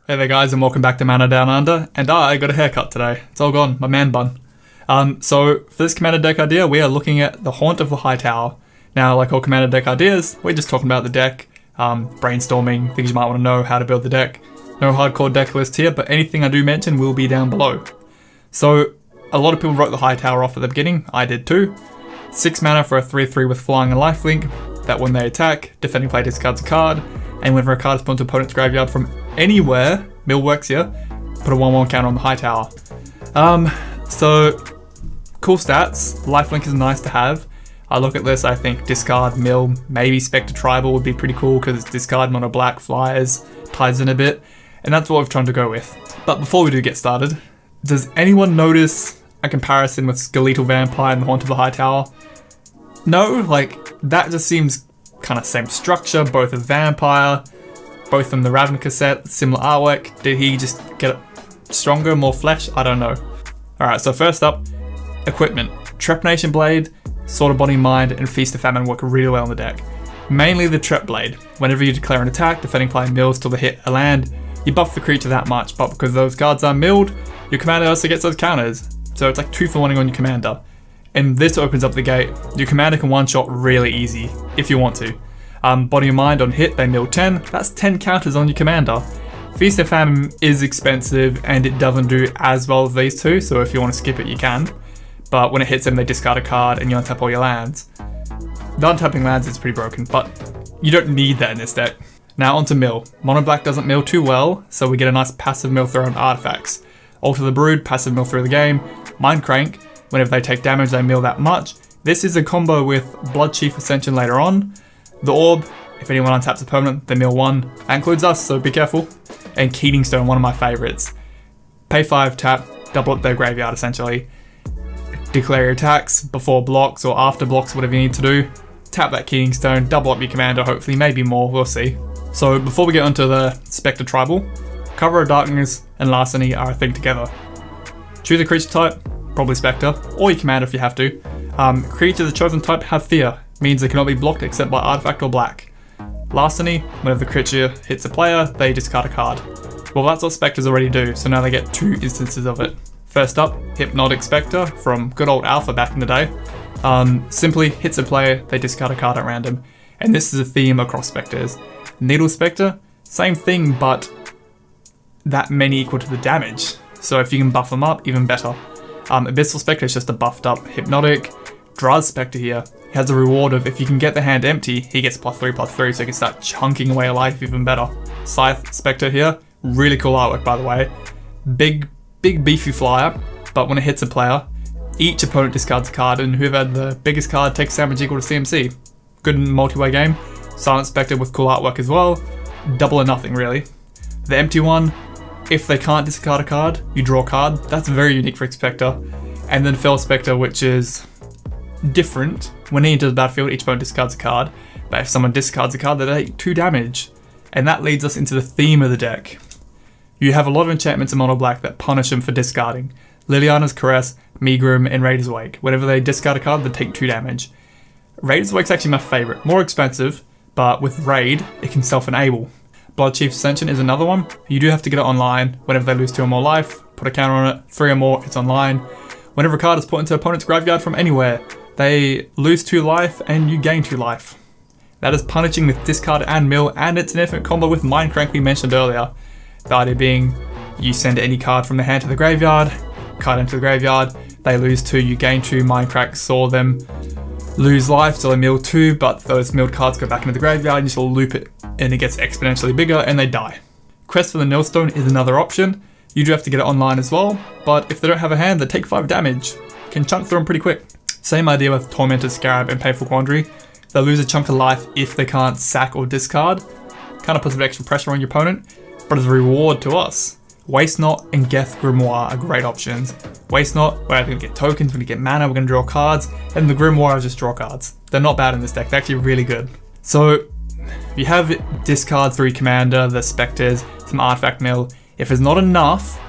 Hey there guys, and welcome back to Mana Down Under, and I got a haircut today. It's all gone, my man bun. So for this commander deck idea, we are looking at the Haunt of Hightower. Now, like all commander deck ideas, we're just talking about the deck, brainstorming, things you might want to know, how to build the deck. No hardcore deck list here, but anything I do mention will be down below. So, a lot of people wrote the Hightower off at the beginning, I did too. 6 mana for a 3/3 with flying and lifelink, that when they attack, defending player discards a card, and whenever a card is put into opponent's graveyard from anywhere, mill works here, put a 1/1 counter on the Hightower. So, cool stats, lifelink is nice to have. I look at this, I think discard, mill, maybe Spectre Tribal would be pretty cool because it's discard, mono black, flyers, ties in a bit, and that's what we've tried to go with. But before we do get started, does anyone notice a comparison with Skeletal Vampire and the Haunt of the Hightower? No, like, that just seems kind of same structure, both a vampire, both from the Ravnica set, similar artwork. Did he just get stronger, more flesh? I don't know. Alright, so first up, equipment. Trepanation Blade, Sword of Body and Mind, and Feast of Famine work really well on the deck. Mainly the Trep Blade. Whenever you declare an attack, defending player mills till they hit a land, you buff the creature that much, but because those cards are milled, your commander also gets those counters. So it's like 2 for 1 on your commander. And this opens up the gate. Your commander can one-shot really easy, if you want to. Body and Mind on hit, they mill 10. That's 10 counters on your commander. Feast of Famine is expensive, and it doesn't do as well as these two, so if you want to skip it, you can. But when it hits them, they discard a card, and you untap all your lands. The untapping lands is pretty broken, but you don't need that in this deck. Now onto mill. Mono black doesn't mill too well, so we get a nice passive mill throw on artifacts. Alter the Brood, passive mill through the game. Mindcrank, whenever they take damage, they mill that much. This is a combo with Bloodchieft Ascension later on. The Orb, if anyone untaps a permanent, they mill 1. That includes us, so be careful. And Keating Stone, one of my favourites. Pay 5, tap, double up their graveyard essentially. Declare your attacks before blocks or after blocks, whatever you need to do. Tap that Keating Stone, double up your commander, hopefully, maybe more, we'll see. So before we get onto the Spectre Tribal, Cover of Darkness and Larceny are a thing together. Choose a creature type, probably Spectre, or your commander if you have to. Creatures of the chosen type have fear, means they cannot be blocked except by artifact or black. Larceny, whenever the creature hits a player, they discard a card. Well, that's what Spectres already do, so now they get 2 instances of it. First up, Hypnotic Specter from good old Alpha back in the day. Simply hits a player, they discard a card at random. And this is a theme across Spectres. Needle Specter, same thing, but that many equal to the damage. So if you can buff them up, even better. Abyssal Specter is just a buffed up Hypnotic. Draz Specter here has a reward of if you can get the hand empty, he gets +3/+3, so he can start chunking away a life even better. Scythe Specter here, really cool artwork by the way. Big beefy flyer, but when it hits a player, each opponent discards a card, and whoever had the biggest card takes damage equal to CMC. Good multi-way game. Silent Specter with cool artwork as well. Double or nothing really. The empty one, if they can't discard a card, you draw a card. That's very unique for Spectre. And then Fell Specter, which is different. When he enters the battlefield, each opponent discards a card. But if someone discards a card, they take 2 damage. And that leads us into the theme of the deck. You have a lot of enchantments in mono black that punish them for discarding. Liliana's Caress, Megrim, and Raider's Wake. Whenever they discard a card, they take 2 damage. Raider's Wake's actually my favourite. More expensive, but with Raid, it can self-enable. Bloodchieft Ascension is another one. You do have to get it online. Whenever they lose 2 or more life, put a counter on it. 3 or more, it's online. Whenever a card is put into opponent's graveyard from anywhere, they lose 2 life and you gain 2 life. That is punishing with discard and mill, and it's an infinite combo with Mindcrank we mentioned earlier. The idea being, you send any card from the hand to the graveyard, card into the graveyard, they lose 2, you gain 2, Mindcrank saw them lose life, so they mill 2, but those milled cards go back into the graveyard, and you just loop it, and it gets exponentially bigger, and they die. Quest for the Nilstone is another option. You do have to get it online as well, but if they don't have a hand, they take 5 damage. Can chunk through them pretty quick. Same idea with Torment of Scarabs and Painful Quandary. They'll lose a chunk of life if they can't sack or discard. Kind of puts a bit extra pressure on your opponent, but as a reward to us, Waste Not and Geth Grimoire are great options. Waste Not, we're either going to get tokens, we're going to get mana, we're going to draw cards, and the Grimoire is just draw cards. They're not bad in this deck, they're actually really good. So, you have discard 3 commander, the Spectres, some artifact mill. If it's not enough,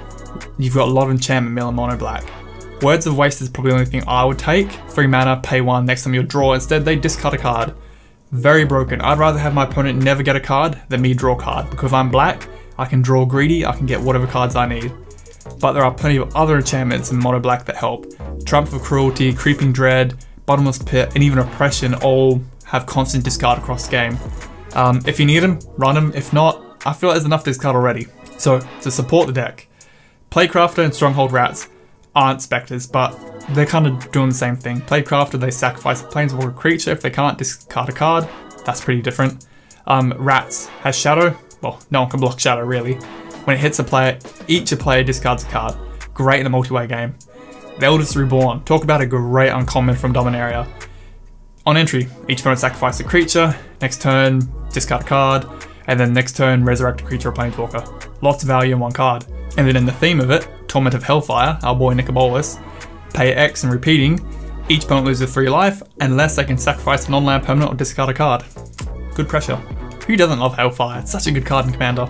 you've got a lot of enchantment mill and mono black. Words of Waste is probably the only thing I would take. 3 mana, pay 1, next time you'll draw. Instead, they discard a card. Very broken. I'd rather have my opponent never get a card than me draw a card. Because I'm black, I can draw greedy, I can get whatever cards I need. But there are plenty of other enchantments in mono black that help. Triumph of Cruelty, Creeping Dread, Bottomless Pit, and even Oppression all have constant discard across the game. If you need them, run them. If not, I feel like there's enough discard already. So, to support the deck, Playcrafter and Stronghold Rats aren't specters, but they're kind of doing the same thing. Playcrafter, they sacrifice a planeswalker creature. If they can't discard a card, that's pretty different. Rats has Shadow. Well, no one can block Shadow, really. When it hits a player, each player discards a card. Great in a multiplayer game. The Eldest Reborn. Talk about a great uncommon from Dominaria. On entry, each opponent sacrifices a creature. Next turn, discard a card. And then next turn, resurrect a creature or planeswalker. Lots of value in one card. And then in the theme of it, Torment of Hellfire, our boy Nicobolus, pay X and repeating, each opponent loses 3 life unless they can sacrifice a non-land permanent or discard a card. Good pressure. Who doesn't love Hellfire? It's such a good card in Commander.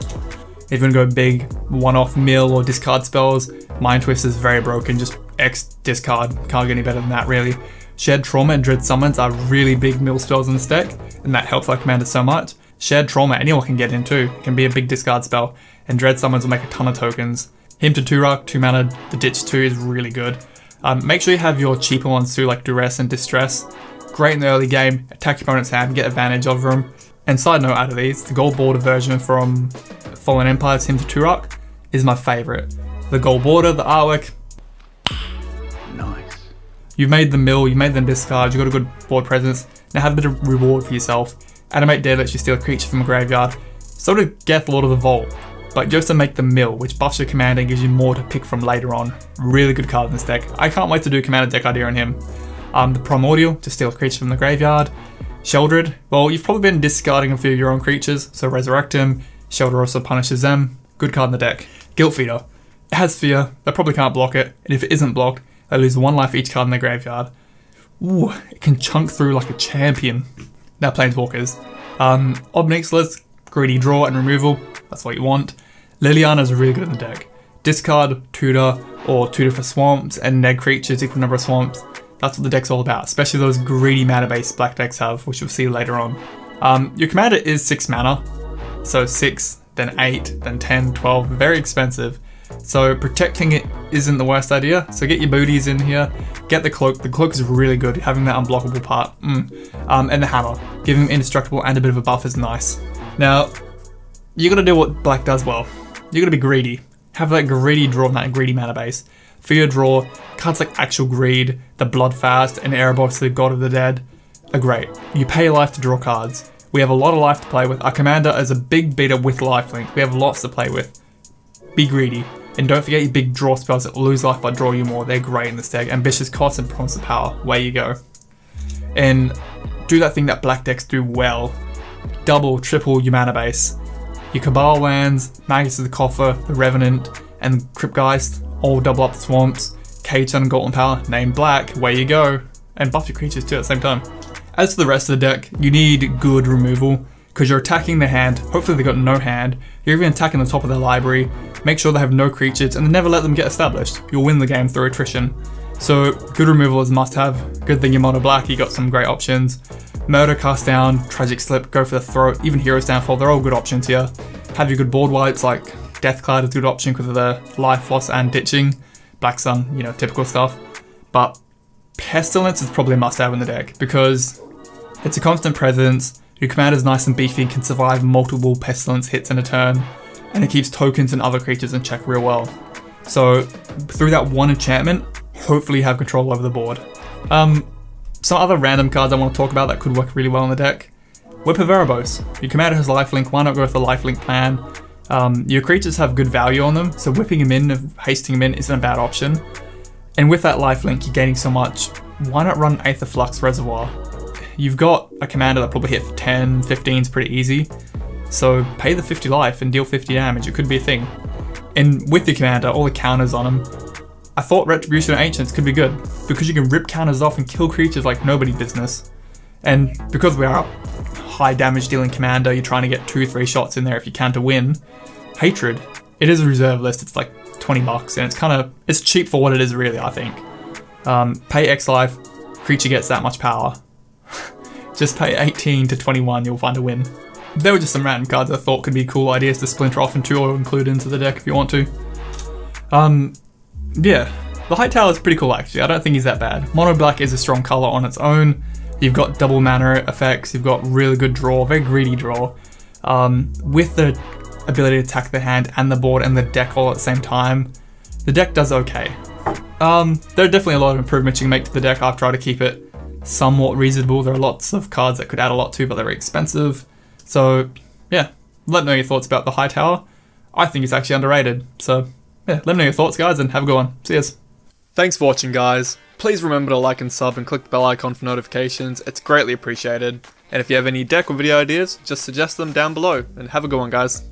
If you're going to go big, one-off mill or discard spells, Mind Twist is very broken, just X discard, can't get any better than that really. Shared Trauma and Dread Summons are really big mill spells in this deck, and that helps our commander so much. Shared Trauma, anyone can get into, it can be a big discard spell, and Dread Summons will make a ton of tokens. Him to Turok, 2 mana, the Ditch 2 is really good. Make sure you have your cheaper ones too, like Duress and Distress. Great in the early game, attack your opponent's hand, get advantage over them. And side note out of these, the gold border version from Fallen Empire's Him to Turok is my favourite. The gold border, the artwork. Nice. You've made them mill, you've made them discard, you've got a good board presence. Now have a bit of reward for yourself. Animate Dead lets you steal a creature from a graveyard. So did Geth, Lord of the Vault. But you have to make them mill, which buffs your commander and gives you more to pick from later on. Really good card in this deck. I can't wait to do a commander deck idea on him. The Primordial, to steal a creature from the graveyard. Sheldred, well, you've probably been discarding a few of your own creatures, so resurrect him. Sheldred also punishes them. Good card in the deck. Guilt Feeder. It has Fear, they probably can't block it, and if it isn't blocked, they lose 1 life each card in their graveyard. Ooh, it can chunk through like a champion. Now Planeswalkers. Ob Nixilis, greedy draw and removal, that's what you want. Liliana is really good in the deck. Discard, tutor, or tutor for swamps, and neg creatures equal number of swamps. That's what the deck's all about, especially those greedy mana-based black decks have, which you'll see later on. Your commander is 6 mana, so 6, then 8, then 10, 12, very expensive. So protecting it isn't the worst idea, so get your booties in here, get the cloak is really good, having that unblockable part, and the hammer. Giving him indestructible and a bit of a buff is nice. Now, you gotta do what black does well. You gotta be greedy. Have that greedy draw and that greedy mana base. For your draw, cards like Actual Greed, the Bloodfast, and Erebos, the God of the Dead, are great. You pay life to draw cards. We have a lot of life to play with. Our commander is a big beater with lifelink. We have lots to play with. Be greedy. And don't forget your big draw spells that lose life but draw you more. They're great in this deck. Ambitious Cost and Promise of Power. Way you go. And do that thing that black decks do well. Double, triple your mana base. Your Cabal lands, Magus of the Coffer, the Revenant, and Cryptgeist all double up the swamps. Cage Sun and Golden Power, name black, way you go. And buff your creatures too at the same time. As for the rest of the deck, you need good removal, because you're attacking their hand, hopefully they got no hand, you're even attacking the top of their library, make sure they have no creatures, and then never let them get established. You'll win the game through attrition. So, good removal is a must have. Good thing you're mono black, you got some great options. Murder, Cast Down, Tragic Slip, Go for the Throat, even Hero's Downfall, they're all good options here. Have your good board wipes, like Deathclad is a good option because of the life loss and ditching. Black Sun, you know, typical stuff. But Pestilence is probably a must have in the deck, because it's a constant presence, your commander's nice and beefy and can survive multiple Pestilence hits in a turn, and it keeps tokens and other creatures in check real well. So, through that one enchantment, hopefully you have control over the board. Some other random cards I want to talk about that could work really well in the deck. Whip of Erebos. Your commander has lifelink, why not go with the lifelink plan? Your creatures have good value on them, so whipping them in, hasting them in isn't a bad option. And with that lifelink, you're gaining so much, why not run Aether Flux Reservoir? You've got a commander that probably hit for 10, 15 is pretty easy, so pay the 50 life and deal 50 damage, it could be a thing. And with your commander, all the counters on them, I thought Retribution of Ancients could be good, because you can rip counters off and kill creatures like nobody's business. And because we are a high damage dealing commander, you're trying to get 2-3 shots in there if you can to win. Hatred, it is a reserve list, it's like 20 bucks, and it's cheap for what it is really, I think. Pay X life, creature gets that much power. Just pay 18 to 21, you'll find a win. There were just some random cards I thought could be cool ideas to splinter off into or include into the deck if you want to. Yeah, the Hightower is pretty cool actually. I don't think he's that bad. Mono black is a strong color on its own. You've got double mana effects, you've got really good draw, very greedy draw. With the ability to attack the hand and the board and the deck all at the same time, the deck does okay. There are definitely a lot of improvements you can make to the deck. I've tried to keep it somewhat reasonable. There are lots of cards that could add a lot to, but they're very expensive. So yeah, let me know your thoughts about the Hightower. I think it's actually underrated. So yeah, let me know your thoughts, guys, and have a good one. See yous. Thanks for watching, guys. Please remember to like and sub and click the bell icon for notifications. It's greatly appreciated. And if you have any deck or video ideas, just suggest them down below. And have a good one, guys.